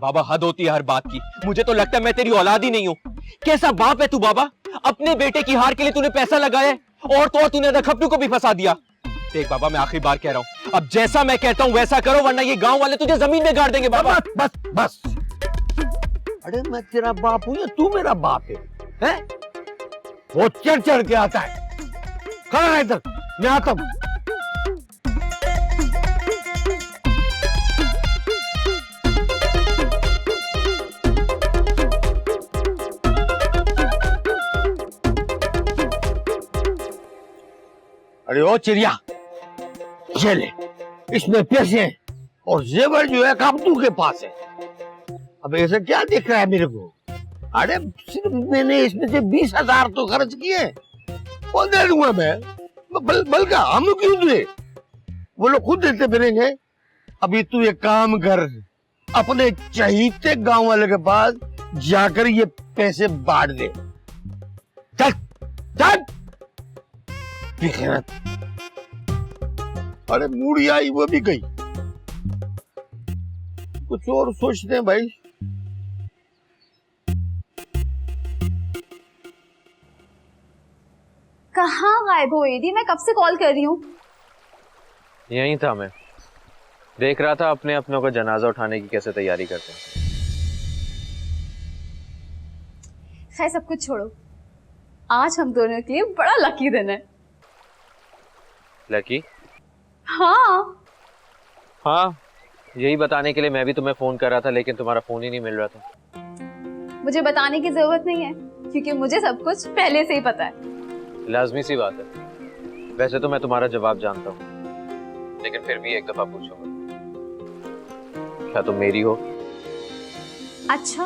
बाबा हद होती है हर बात की। मुझे तो लगता है मैं तेरी औलाद ही नहीं हूं। कैसा बाप है तू बाबा? अपने बेटे की हार के लिए तूने पैसा लगाया और तो और तूने खपलू को भी फंसा दिया। देख बाबा, मैं आखिरी बार कह रहा हूं, अब जैसा मैं कहता हूं वैसा करो, वरना ये गांव वाले तुझे जमीन में गाड़ देंगे। बाबा बस बस। अरे मैं तेरा बाप हूं या तू मेरा बाप है? वो चढ़ चढ़ के आता है। खड़ा रह इधर, मैं आता हूं। अरे ओ चिड़िया, ये ले, इसमें पैसे और जेवर जो है काबतू के पास है। अब ऐसे क्या दिख रहा है मेरे को? अरे सिर्फ मैंने इसमें से 20,000 तो खर्च किए, वो दे दूंगा मैं। बल्कि हम क्यों दे, वो लोग खुद देते फिरेंगे। अभी तू एक काम कर, अपने चहीते गांव वाले के पास जाकर ये पैसे बांट दे। चल चल। अरे मूड़ी आई, वो भी गई। कुछ और सोचते हैं भाई। कहाँ गायब हो एडी? मैं कब से कॉल कर रही हूँ। यहीं था, मैं देख रहा था अपने अपनों का जनाजा उठाने की कैसे तैयारी करते हैं। खैर सब कुछ छोड़ो, आज हम दोनों के लिए बड़ा लकी दिन है। लकी? हाँ हाँ, यही बताने के लिए मैं भी तुम्हें फोन कर रहा था, लेकिन तुम्हारा फोन ही नहीं मिल रहा था। मुझे बताने की जरूरत नहीं है, क्योंकि मुझे सब कुछ पहले से ही पता है। लाजमी सी बात है। वैसे तो मैं तुम्हारा जवाब जानता हूँ, लेकिन फिर भी एक दफा पूछूंगा, क्या तुम मेरी हो? अच्छा,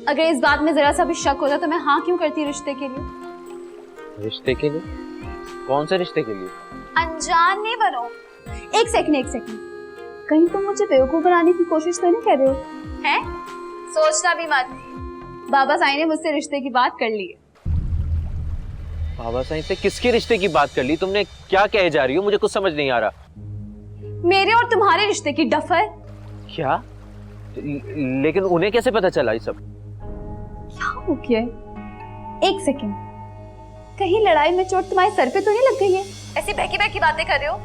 अगर इस बात में जरा सा भी शक होता तो मैं हाँ क्यों करती रिश्ते के लिए? रिश्ते के लिए? कौन से रिश्ते के लिए? अनजान नहीं बनो। एक सेकंड, कहीं तुम मुझे बेवकूफ बनाने की कोशिश तो नहीं कर रहे हो? हैं? सोचना भी मत, बाबा साईं ने मुझसे रिश्ते की बात कर ली है। बाबा साईं से किसके रिश्ते की बात कर ली तुमने? क्या कहे जा रही हो? मुझे कुछ समझ नहीं आ रहा। मेरे और तुम्हारे रिश्ते की डफर। क्या? लेकिन उन्हें कैसे पता चला ये सब? क्या हो गया? एक सेकंड, कहीं लड़ाई में चोट तुम्हारे सर पे तो नहीं लग गई है? ऐसी बहकी बहकी बातें कर रहे हो।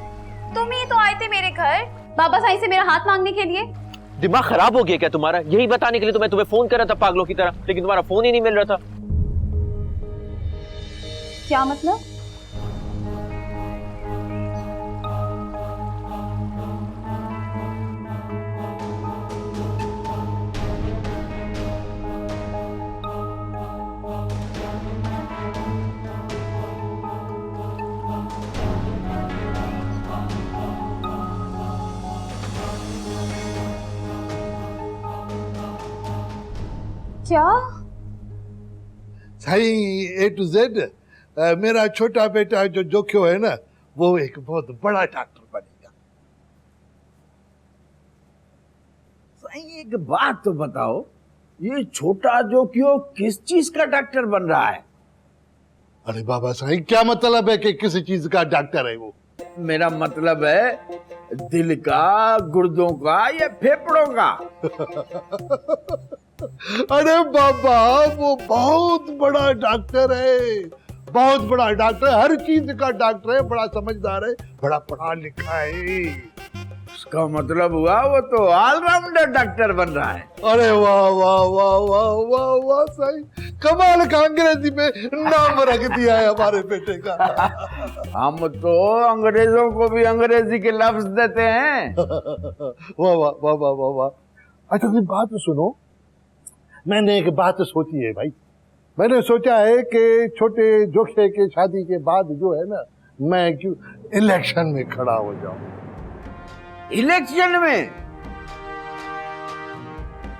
तुम ही तो आए थे मेरे घर बाबा साईं से मेरा हाथ मांगने के लिए। दिमाग खराब हो गया क्या तुम्हारा? यही बताने के लिए तो मैं तुम्हें फोन कर रहा था पागलों की तरह, लेकिन तुम्हारा फोन ही नहीं मिल रहा था। क्या मतलब? क्या? साईं A to Z, मेरा छोटा बेटा जो जोख्यो है ना, वो एक बहुत बड़ा डॉक्टर बनेगा। साईं एक बात तो बताओ, ये छोटा जोख्यो किस चीज का डॉक्टर बन रहा है? अरे बाबा साईं, क्या मतलब है कि किसी चीज का डॉक्टर है वो? मेरा मतलब है दिल का, गुर्दों का या फेफड़ों का? अरे बाबा, वो बहुत बड़ा डॉक्टर है, बहुत बड़ा डॉक्टर है, हर चीज का डॉक्टर है, बड़ा समझदार है, बड़ा पढ़ा लिखा है। उसका मतलब हुआ वो तो ऑलराउंडर डॉक्टर बन रहा है। अरे वाह वाह वाह वाह वाह वाह साईं, कमाल का अंग्रेजी में नाम रख दिया है हमारे बेटे का। हम तो अंग्रेजों को भी अंग्रेजी के लफ्ज देते हैं। वाह वाह वाह वाह वाह वाह। अच्छा एक बात सुनो, मैंने एक बात सोची है भाई। मैंने सोचा है कि छोटे जोखे के शादी के बाद जो है ना, मैं क्यों इलेक्शन में खड़ा हो जाऊं। इलेक्शन में?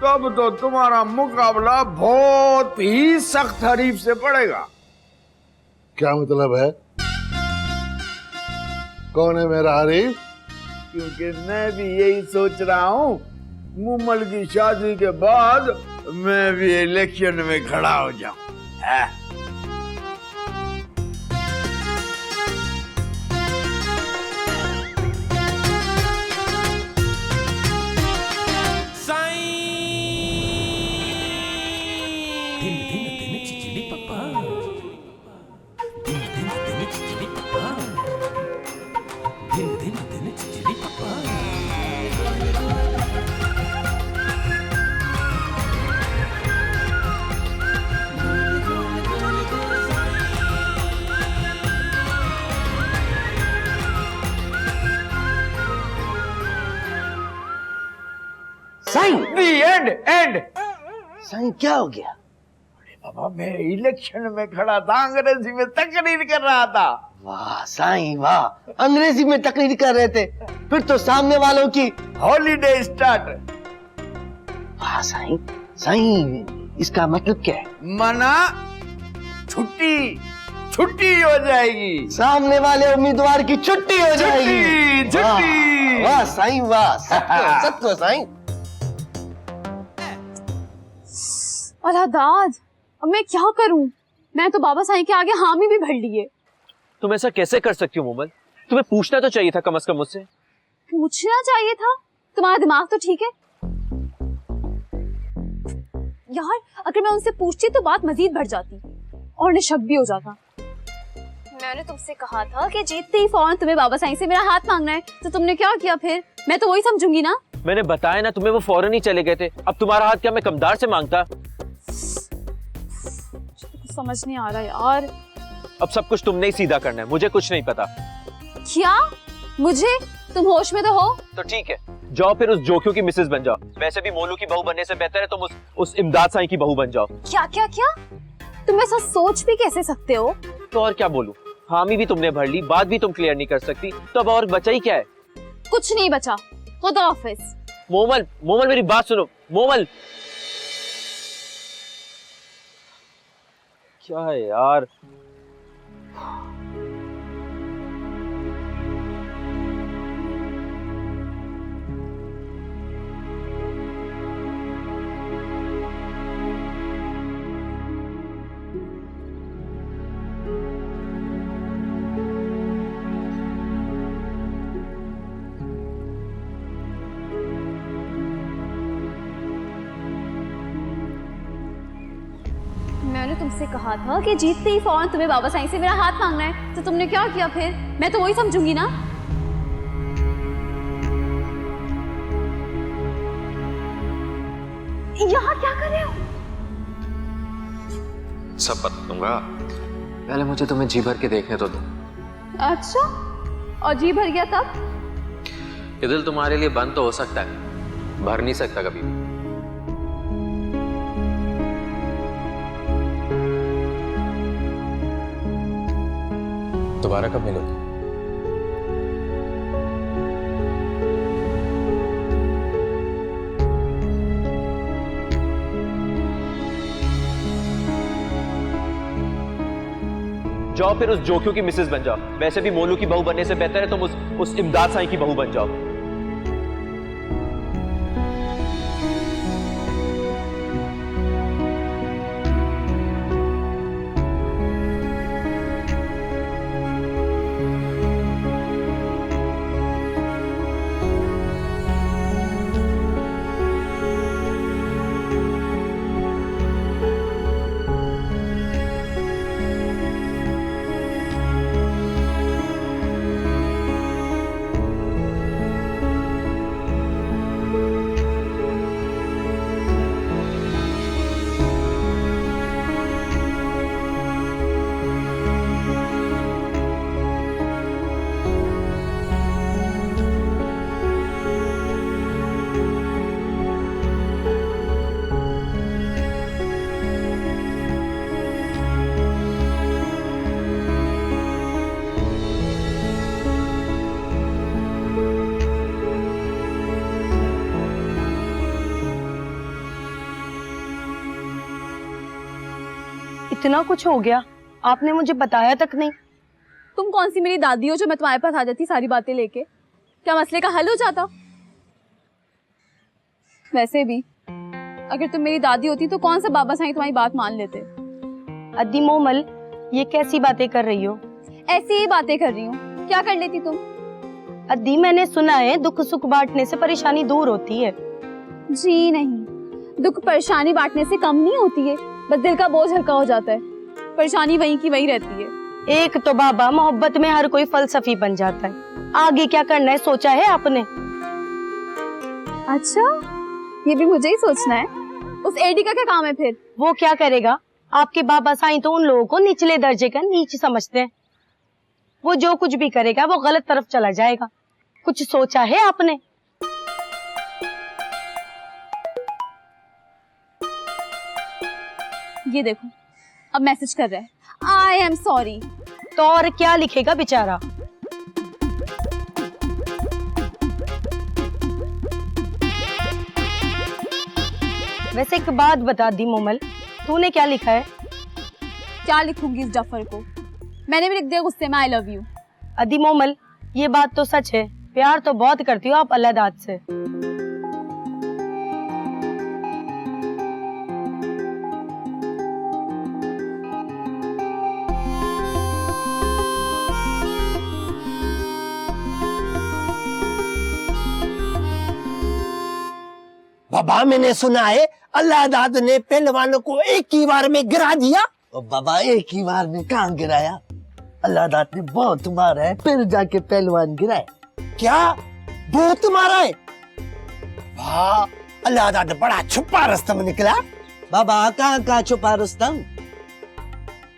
तब तो तुम्हारा मुकाबला बहुत ही सख्त हरीफ से पड़ेगा। क्या मतलब है? कौन है मेरा हरीफ? क्योंकि मैं भी यही सोच रहा हूँ, मुमल की शादी के बाद मैं भी इलेक्शन में खड़ा हो जाऊं। साईं एंड साईं क्या हो गया? बाबा मैं इलेक्शन में खड़ा था, अंग्रेजी में तकरीर कर रहा था। वाह साईं वाह, अंग्रेजी में तकरीर कर रहे थे, फिर तो सामने वालों की हॉलीडे स्टार्ट। वाह साईं, साईं इसका मतलब क्या है? मना छुट्टी छुट्टी हो जाएगी, सामने वाले उम्मीदवार की छुट्टी हो जाएगी। छुट्टी। वाह साईं वाह, सत्य साईं। दाद, अब मैं क्या करूं? मैं तो बाबा साईं के आगे हामी भी भर लिए। तुम ऐसा कैसे कर सकती हो मोमल? तुम्हें पूछना तो चाहिए था कम से कम मुझसे। पूछना चाहिए था? तुम्हारा दिमाग तो ठीक है यार। अगर मैं उनसे पूछती तो बात मजीद बढ़ जाती और उन्हें शक भी हो जाता। मैंने तुमसे कहा था कि जीतते ही फौरन तुम्हें बाबा साईं से मेरा हाथ मांगना है, तो तुमने क्या किया फिर? मैं तो वही समझूंगी ना। मैंने बताया ना तुम्हें, वो फौरन ही चले गए थे। अब तुम्हारा हाथ क्या मैं कमदार से मांगता? समझ नहीं आ रहा यार। अब सब कुछ तुमने ही सीधा करना है, मुझे कुछ नहीं पता। क्या मुझे? तुम होश में तो हो? तो ठीक है, जाओ फिर उस जोखियों की मिसेज बन जाओ। वैसे भी मोलू की बहू बनने से बेहतर है तुम उस इमदाद साईं की बहू बन जाओ। क्या क्या क्या? तुम ऐसा सोच भी कैसे सकते हो? तो और क्या बोलूं, हामी भी तुमने भर ली, बात भी तुम क्लियर नहीं कर सकती, तो अब और बचा ही क्या है? कुछ नहीं बचा। खुदा हाफिज। मोमल, मोमल मेरी बात सुनो। मोमल, क्या है यार? मैंने तुमसे कहा था कि जीतते ही फौरन तुम्हें बाबा साईं से मेरा हाथ मांगना है, तो तुमने क्या किया फिर? मैं तो वही समझूंगी ना। यहाँ क्या कर रहे हो? सब बता दूंगा, पहले मुझे तुम्हें जी भर के देखने तो दो। अच्छा, और जी भर गया तब? ये दिल तुम्हारे लिए बंद तो हो सकता है, भर नहीं सकता कभी भी। दोबारा कब मिलोगे? जाओ फिर उस जोखियों की मिसेज बन जाओ। वैसे भी मोलू की बहू बनने से बेहतर है तुम उस इमदाद साईं की बहू बन जाओ। इतना कुछ हो गया, आपने मुझे बताया तक नहीं। तुम कौन सी मेरी दादी हो जो मैं तुम्हारे पास आ जाती सारी बातें लेके? क्या मसले का हल हो जाता? वैसे भी अगर तुम मेरी दादी होती तो कौन सा बाबा साईं तुम्हारी बात मान लेते? अद्दी मोमल, ये कैसी बातें कर रही हो? ऐसी ही बातें कर रही हूँ। क्या कर लेती तुम? अद्दी, मैंने सुना है दुख सुख बांटने से परेशानी दूर होती है। जी नहीं, दुख परेशानी बांटने से कम नहीं होती है, बस दिल का बोझ हल्का हो जाता है। परेशानी वहीं की वहीं रहती है। एक तो बाबा, मोहब्बत में हर कोई फलसफी बन जाता है, आगे क्या करना है सोचा है आपने? अच्छा, ये भी मुझे ही सोचना है। उस एडी का क्या काम है फिर? वो क्या करेगा? आपके बाबा साईं तो उन लोगों को निचले दर्जे का नीच समझते हैं। वो जो कुछ भी करेगा वो गलत तरफ चला जाएगा। कुछ सोचा है आपने? ये देखो, अब मैसेज कर रहा है, आई एम सॉरी। तो और क्या लिखेगा बेचारा? वैसे एक बात बता दी मोमल, तूने क्या लिखा है? क्या लिखूंगी इस डफर को? मैंने भी लिख दिया गुस्से में, आई लव यू। अदी मोमल, ये बात तो सच है, प्यार तो बहुत करती हो आप अल्लाह दाद से। बाबा मैंने सुना है अल्लाह दाद ने पहलवानों को एक ही बार में गिरा दिया। और बाबा एक ही बार में कहाँ गिराया? अल्लाह दाद ने बहुत मारा है फिर जाके पहलवान गिराए। क्या बहुत मारा है? वाह, अल्लाह दाद बड़ा छुपा रुस्तम निकला। बाबा कहाँ छुपा रुस्तम?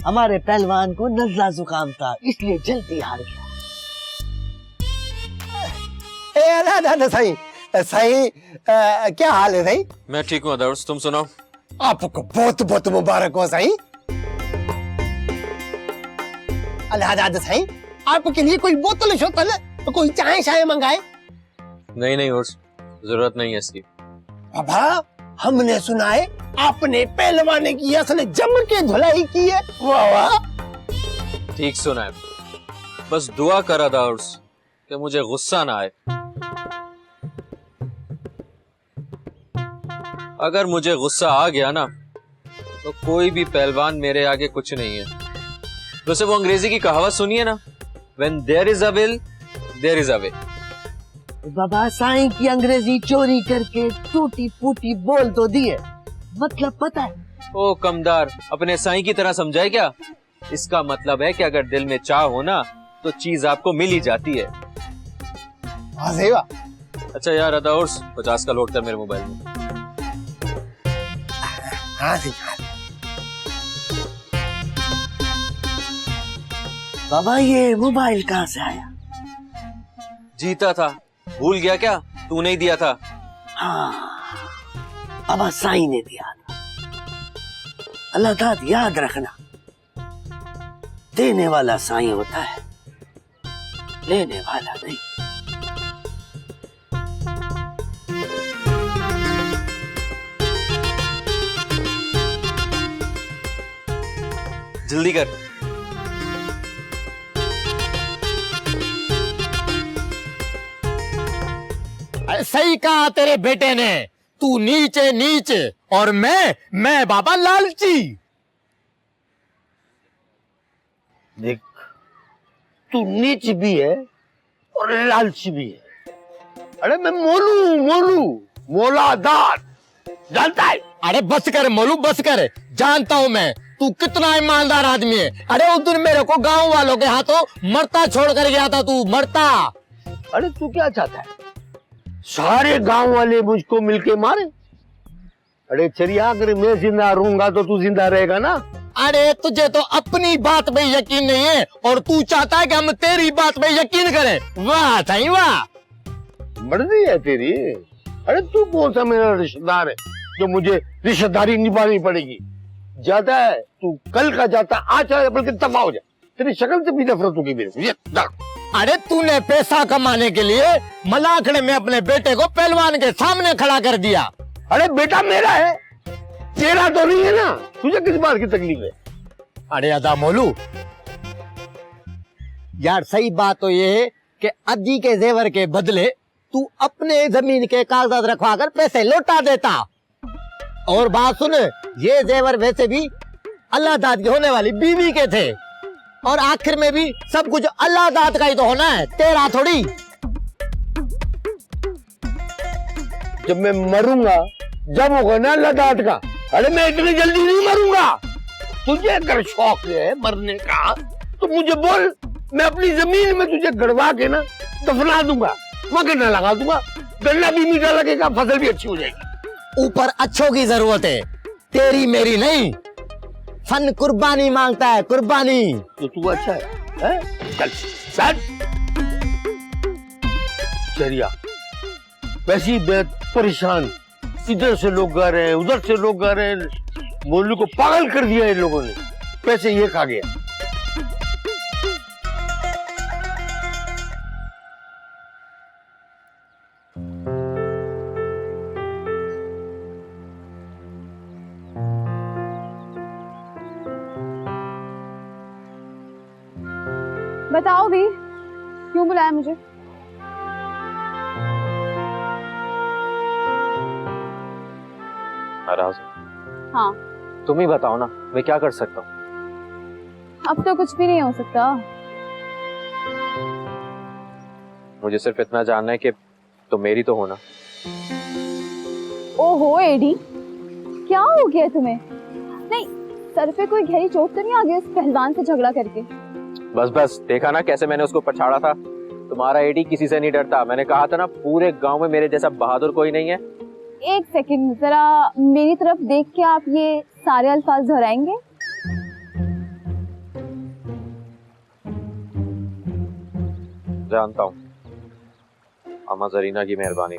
हमारे पहलवान को नज़ला जुकाम था इसलिए जल्दी हार गया। ए अल्लाह दाद सही सही क्या हाल है सही? मैं ठीक हूँ आदर्श, तुम सुनाओ। आपको बहुत बहुत मुबारक हो सही। अल्लाह दाद सही, आपके लिए कोई बोतल शोतल तो कोई चाय शाय मंगाए? नहीं उर्स, जरूरत नहीं है इसकी। बाबा हमने सुना है आपने पहलवाने की असल जम के धुलाई की है। वाह वाह, ठीक सुना है, बस दुआ कर आदर्श कि मुझे गुस्सा ना आए। अगर मुझे गुस्सा आ गया ना तो कोई भी पहलवान मेरे आगे कुछ नहीं है। वैसे वो अंग्रेजी की कहावत सुनिए ना, When there is a will, there is a way। बाबा साईं की अंग्रेजी चोरी करके टूटी फूटी बोल तो दिए, मतलब पता है? ओ कमदार, अपने साईं की तरह समझाए क्या? इसका मतलब है कि अगर दिल में चाह हो ना तो चीज आपको मिल ही जाती है। अच्छा यार आदर्श, 50 का लोड कर मेरे मोबाइल में। बाबा ये मोबाइल कहाँ से आया? जीता था, भूल गया क्या? तू नहीं दिया था। हाँ, बाबा साईं ने दिया था। अल्लाह दाद याद रखना, देने वाला साईं होता है, लेने वाला नहीं। जल्दी कर। सही कहा तेरे बेटे ने, तू नीचे नीचे और मैं बाबा लालची। देख, तू नीच भी है और लालची भी है। अरे मैं मोलादार, जानता है? अरे बस कर मोलू, बस कर, जानता हूँ मैं तू कितना ईमानदार आदमी है। अरे उस दिन मेरे को गांव वालों के हाथों मरता छोड़ कर गया था, तू मरता। अरे तू क्या चाहता है? सारे गांव वाले मुझको मिलके मारे? अरे चरिया, अगर मैं जिंदा रहूंगा तो तू जिंदा रहेगा ना। अरे तुझे तो अपनी बात पे यकीन नहीं है और तू चाहता है कि हम तेरी बात पे यकीन करें। वाह साईं वाह, मर्जी है तेरी। अरे तू कौन सा मेरा रिश्तेदार है जो मुझे रिश्तेदारी निभानी पड़ेगी? जाता है तू कल का जाता, आज बल्कि तबाह हो जाए। तेरी शक्ल से भी नफरत होगी मेरे को। अरे तूने पैसा कमाने के लिए मलाखड़े में अपने बेटे को पहलवान के सामने खड़ा कर दिया। अरे बेटा मेरा है, तेरा तो नहीं है ना। तुझे किस बात की तकलीफ है? अरे अदा मोलू यार, सही बात तो ये है कि अद्दी के जेवर के बदले तू अपने जमीन के कागजात रखवा कर पैसे लौटा देता। और बात सुन, ये जेवर वैसे भी अल्लाह दाद की होने वाली बीवी के थे और आखिर में भी सब कुछ अल्लाह दाद का ही तो होना है, तेरा थोड़ी। जब मैं मरूंगा जब होगा ना अल्लाह दाद का। अरे मैं इतनी जल्दी नहीं मरूंगा। तुझे अगर शौक है मरने का तो मुझे बोल, मैं अपनी जमीन में तुझे गड़वा के ना दफना दूंगा, वहां गन्ना लगा दूंगा, गन्ना भी मीठा लगेगा, फसल भी अच्छी हो जाएगी। ऊपर अच्छों की जरूरत है, तेरी मेरी नहीं। फन कुर्बानी मांगता है, कुर्बानी। तो तू अच्छा है? चल बैठ। चरिया वैसे ही मैं परेशान, इधर से लोग गा रहे हैं, उधर से लोग गा रहे हैं, मोलू को पागल कर दिया इन लोगों ने। पैसे ये खा गया। बताओ भी, क्यों बुलाया मुझे? नाराज? हाँ। तुम ही बताओ ना, मैं क्या कर सकता हूँ? अब तो कुछ भी नहीं हो सकता। मुझे सिर्फ इतना जानना है कि तुम मेरी तो हो ना। ओहो एडी, क्या हो गया तुम्हें? नहीं, सर पे कोई गहरी चोट तो नहीं आ गई उस पहलवान से झगड़ा करके? बस बस, देखा ना कैसे मैंने उसको पछाड़ा था। तुम्हारा एडी किसी से नहीं डरता। मैंने कहा था ना, पूरे गांव में मेरे जैसा बहादुर कोई नहीं है। एक सेकंड, जरा मेरी तरफ देख के आप ये सारे अल्फाज दोहराएंगे? जानता हूँ, अम्मा जरीना की मेहरबानी।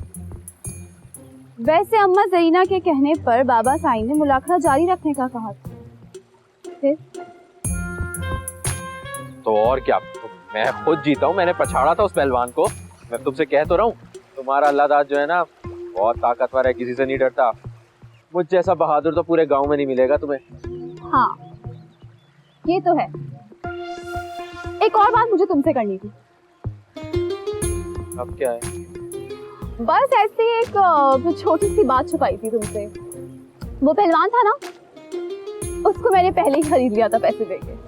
वैसे अम्मा जरीना के कहने पर बाबा साईं ने मुलाकात जारी रखने का कहा था। फिर? तो और क्या, मैं खुद जीता हूँ, मैंने पछाड़ा था उस पहलवान को। मैं तुमसे कह तो रहा हूँ, तुम्हारा अल्लाह दाद जो है ना, बहुत ताकतवर है, किसी से नहीं डरता। मुझ जैसा बहादुर तो पूरे गांव में नहीं मिलेगा तुम्हें। हाँ, ये तो है। एक और बात मुझे तुमसे करनी थी। अब क्या है? बस ऐसी एक छोटी सी बात छुपाई थी तुमसे। वो पहलवान था ना, उसको मैंने पहले ही खरीद लिया था पैसे देके।